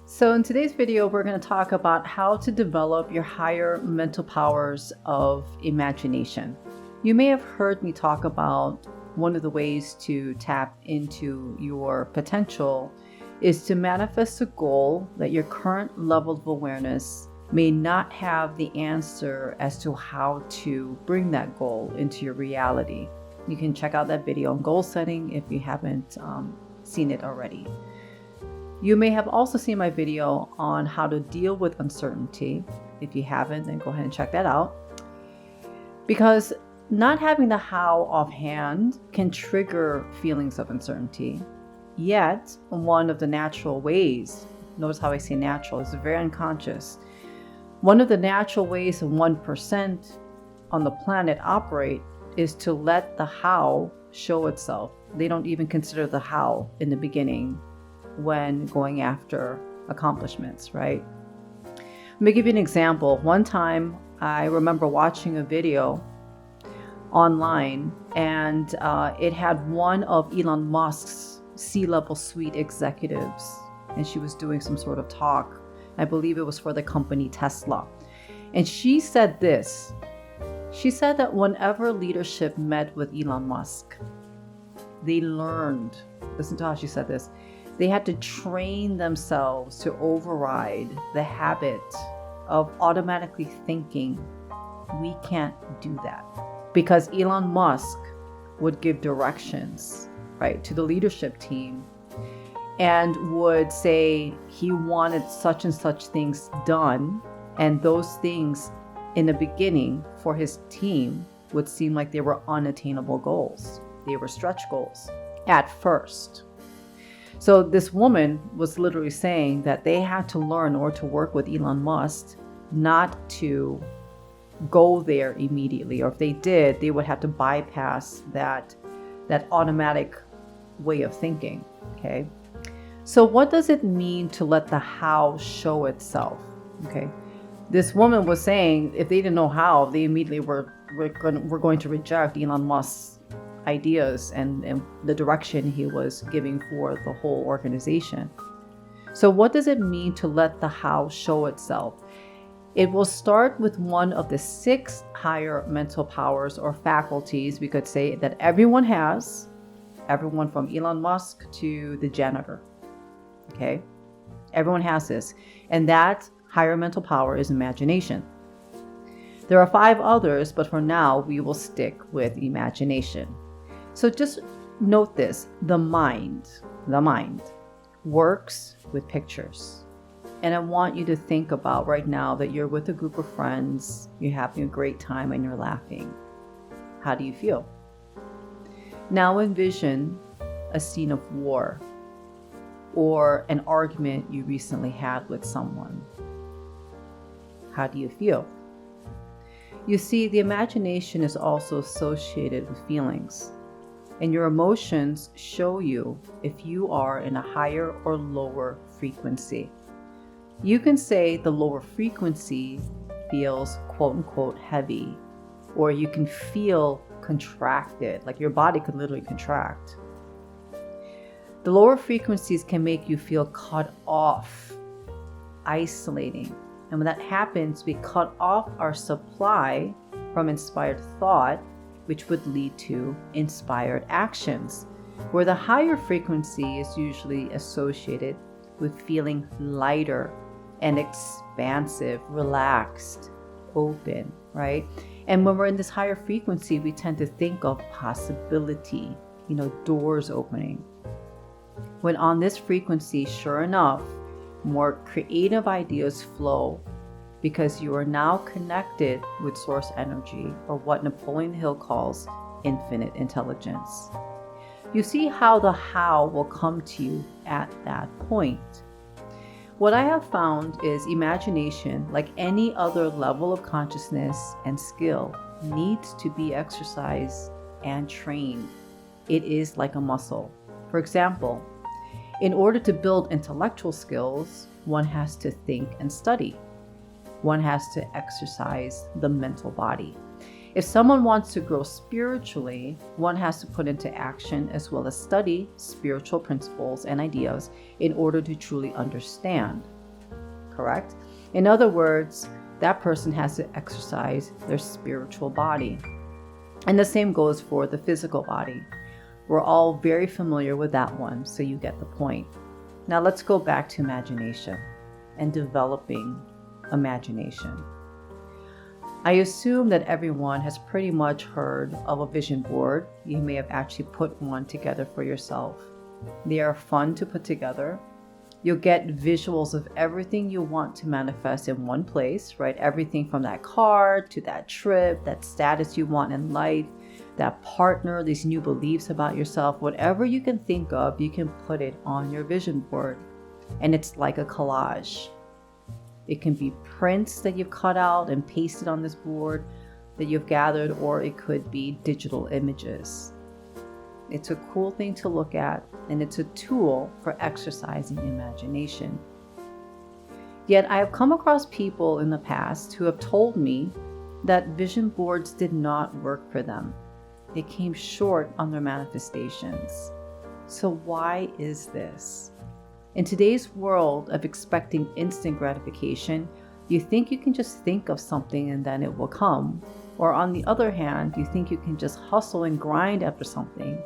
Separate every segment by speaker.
Speaker 1: So in today's video, we're going to talk about how to develop your higher mental powers of imagination. You may have heard me talk about one of the ways to tap into your potential is to manifest a goal that your current level of awareness may not have the answer as to how to bring that goal into your reality. You can check out that video on goal setting if you haven't seen it already. You may have also seen my video on how to deal with uncertainty. If you haven't, then go ahead and check that out. Because not having the how offhand can trigger feelings of uncertainty. Yet, one of the natural ways, notice how I say natural, it's very unconscious. One of the natural ways that 1% on the planet operate is to let the how show itself. They don't even consider the how in the beginning when going after accomplishments, right? Let me give you an example. One time I remember watching a video online and it had one of Elon Musk's C-level suite executives, and she was doing some sort of talk. I believe it was for the company Tesla. And she said this. She said that whenever leadership met with Elon Musk, they learned, listen to how she said this, they had to train themselves to override the habit of automatically thinking, we can't do that. Because Elon Musk would give directions, right, to the leadership team and would say he wanted such and such things done. And those things in the beginning for his team would seem like they were unattainable goals. They were stretch goals at first. So this woman was literally saying that they had to learn or to work with Elon Musk not to go there immediately. Or if they did, they would have to bypass that automatic way of thinking. Okay. So what does it mean to let the how show itself? Okay. This woman was saying if they didn't know how, they immediately were going to reject Elon Musk's ideas and the direction he was giving for the whole organization. So what does it mean to let the how show itself? It will start with one of the 6 higher mental powers or faculties, we could say, that everyone has, everyone from Elon Musk to the janitor. Okay? Everyone has this. And that higher mental power is imagination. There are 5 others, but for now, we will stick with imagination. So just note this, the mind works with pictures. And I want you to think about right now that you're with a group of friends, you're having a great time and you're laughing. How do you feel? Now envision a scene of war or an argument you recently had with someone. How do you feel? You see, the imagination is also associated with feelings. And your emotions show you if you are in a higher or lower frequency. You can say the lower frequency feels quote unquote heavy, or you can feel contracted, like your body could literally contract. The lower frequencies can make you feel cut off, isolating. And when that happens, we cut off our supply from inspired thought, which would lead to inspired actions, where the higher frequency is usually associated with feeling lighter and expansive, relaxed, open, right? And when we're in this higher frequency, we tend to think of possibility, doors opening. When on this frequency, sure enough, more creative ideas flow, because you are now connected with source energy, or what Napoleon Hill calls infinite intelligence. You see how the how will come to you at that point. What I have found is imagination, like any other level of consciousness and skill, needs to be exercised and trained. It is like a muscle. For example, in order to build intellectual skills, one has to think and study. One has to exercise the mental body. If someone wants to grow spiritually, one has to put into action as well as study spiritual principles and ideas in order to truly understand. correct? In other words, that person has to exercise their spiritual body. And the same goes for the physical body. We're all very familiar with that one, so you get the point. Now let's go back to imagination and developing imagination. I assume that everyone has pretty much heard of a vision board. You may have actually put one together for yourself. They are fun to put together. You'll get visuals of everything you want to manifest in one place, right? Everything from that car to that trip, that status you want in life, that partner, these new beliefs about yourself, whatever you can think of, you can put it on your vision board. And it's like a collage. It can be prints that you've cut out and pasted on this board that you've gathered, or it could be digital images. It's a cool thing to look at, and it's a tool for exercising imagination. Yet I have come across people in the past who have told me that vision boards did not work for them. They came short on their manifestations. So why is this? In today's world of expecting instant gratification, you think you can just think of something and then it will come. Or on the other hand, you think you can just hustle and grind after something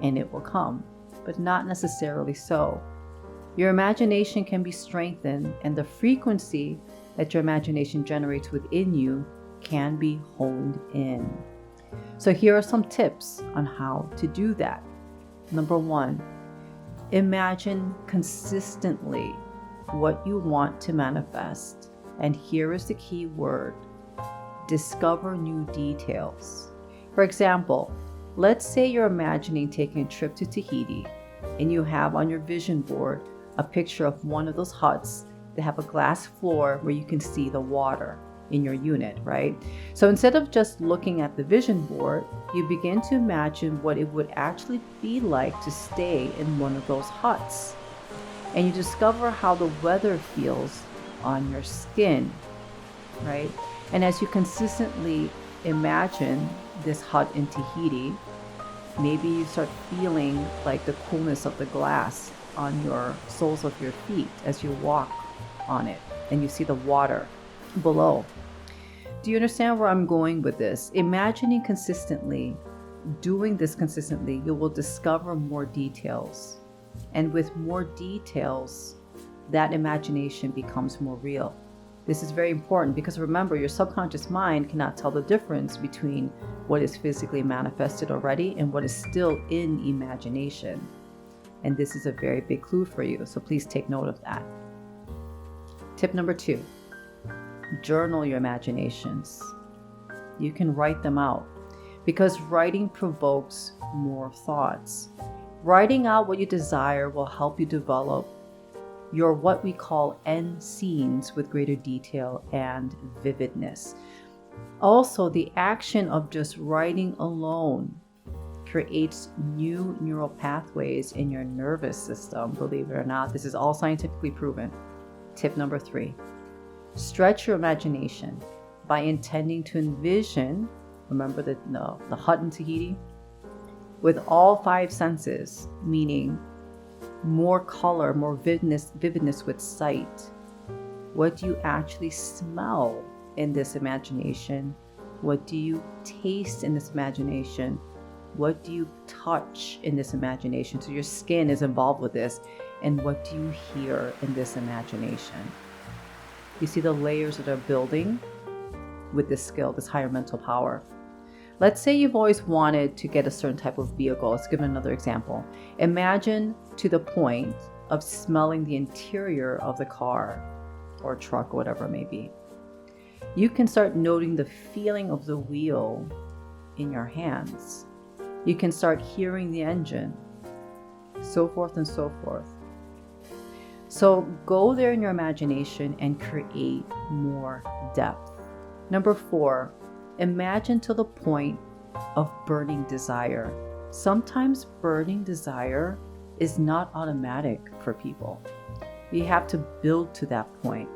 Speaker 1: and it will come, but not necessarily so. Your imagination can be strengthened, and the frequency that your imagination generates within you can be honed in. So here are some tips on how to do that. Number 1, imagine consistently what you want to manifest. And here is the key word: discover new details. For example, let's say you're imagining taking a trip to Tahiti, and you have on your vision board a picture of one of those huts that have a glass floor where you can see the water in your unit, right? So instead of just looking at the vision board, you begin to imagine what it would actually be like to stay in one of those huts. And you discover how the weather feels on your skin, right? And as you consistently imagine this hut in Tahiti, maybe you start feeling like the coolness of the glass on your soles of your feet as you walk on it, and you see the water below. Do you understand where I'm going with this? Imagining consistently, doing this consistently, you will discover more details. And with more details, that imagination becomes more real. This is very important because remember, your subconscious mind cannot tell the difference between what is physically manifested already and what is still in imagination. And this is a very big clue for you, so please take note of that. Tip number 2, journal your imaginations. You can write them out because writing provokes more thoughts. Writing out what you desire will help you develop your what we call end scenes with greater detail and vividness. Also, the action of just writing alone creates new neural pathways in your nervous system. Believe it or not, this is all scientifically proven. Tip number 3, stretch your imagination by intending to envision, remember the hut in Tahiti, with all 5 senses, meaning more color, more vividness with sight. What do you actually smell in this imagination? What do you taste in this imagination? What do you touch in this imagination? So your skin is involved with this. And what do you hear in this imagination? You see the layers that are building with this skill, this higher mental power. Let's say you've always wanted to get a certain type of vehicle. Let's give another example. Imagine to the point of smelling the interior of the car or truck or whatever it may be. You can start noting the feeling of the wheel in your hands. You can start hearing the engine, so forth and so forth. So go there in your imagination and create more depth. Number 4, imagine to the point of burning desire. Sometimes burning desire is not automatic for people. You have to build to that point.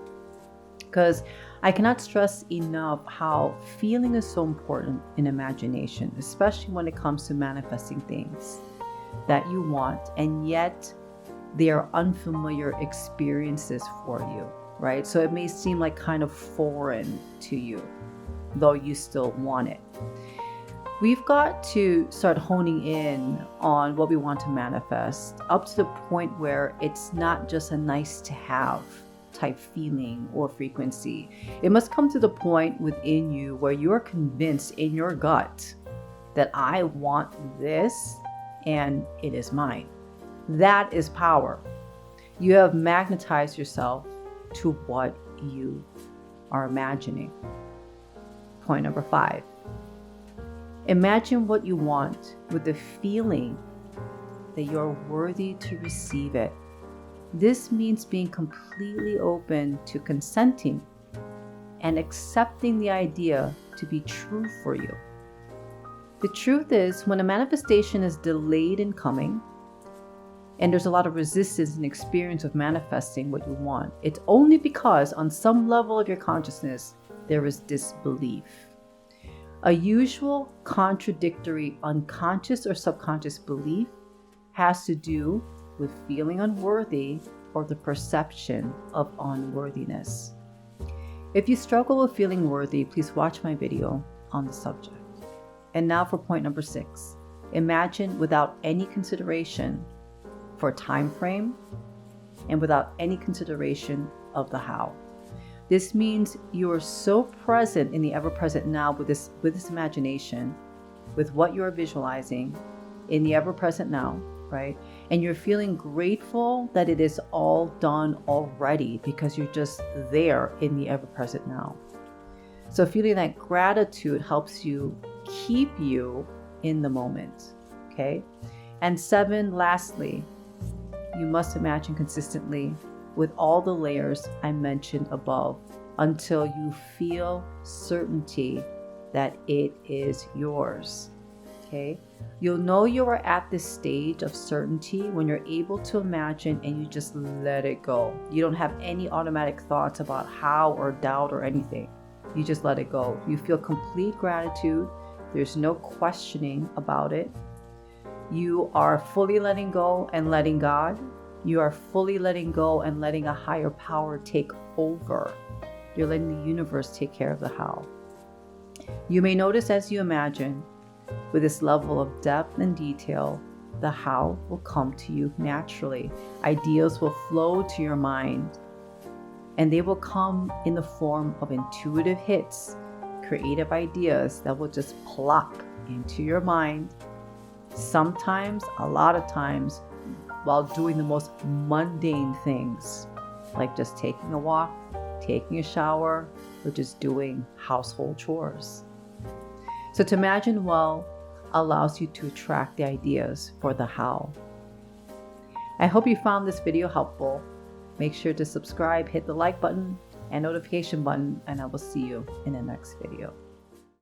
Speaker 1: Because I cannot stress enough how feeling is so important in imagination, especially when it comes to manifesting things that you want, and yet they are unfamiliar experiences for you. right? So it may seem like kind of foreign to you, though you still want it. We've got to start honing in on what we want to manifest up to the point where it's not just a nice to have type feeling or frequency. It must come to the point within you where you're convinced in your gut that I want this and it is mine. That is power. You have magnetized yourself to what you are imagining. Point number 5. Imagine what you want with the feeling that you're worthy to receive it. This means being completely open to consenting and accepting the idea to be true for you. The truth is, when a manifestation is delayed in coming, and there's a lot of resistance and experience of manifesting what you want, it's only because on some level of your consciousness, there is disbelief. A usual contradictory unconscious or subconscious belief has to do with feeling unworthy or the perception of unworthiness. If you struggle with feeling worthy, please watch my video on the subject. And now for point number 6. Imagine without any consideration for time frame and without any consideration of the how. This means you are so present in the ever-present now with this imagination, with what you are visualizing in the ever-present now, right? And you're feeling grateful that it is all done already because you're just there in the ever-present now. So feeling that gratitude helps you keep you in the moment, okay? And 7, lastly, you must imagine consistently with all the layers I mentioned above until you feel certainty that it is yours, okay? You'll know you are at this stage of certainty when you're able to imagine and you just let it go. You don't have any automatic thoughts about how or doubt or anything. You just let it go. You feel complete gratitude. There's no questioning about it. You are fully letting go and letting God. You are fully letting go and letting a higher power take over. You're letting the universe take care of the how. You may notice as you imagine, with this level of depth and detail, the how will come to you naturally. Ideas will flow to your mind, and they will come in the form of intuitive hits, creative ideas that will just plop into your mind. Sometimes, a lot of times, while doing the most mundane things, like just taking a walk, taking a shower, or just doing household chores. So to imagine well allows you to attract the ideas for the how. I hope you found this video helpful. Make sure to subscribe, hit the like button and notification button, and I will see you in the next video.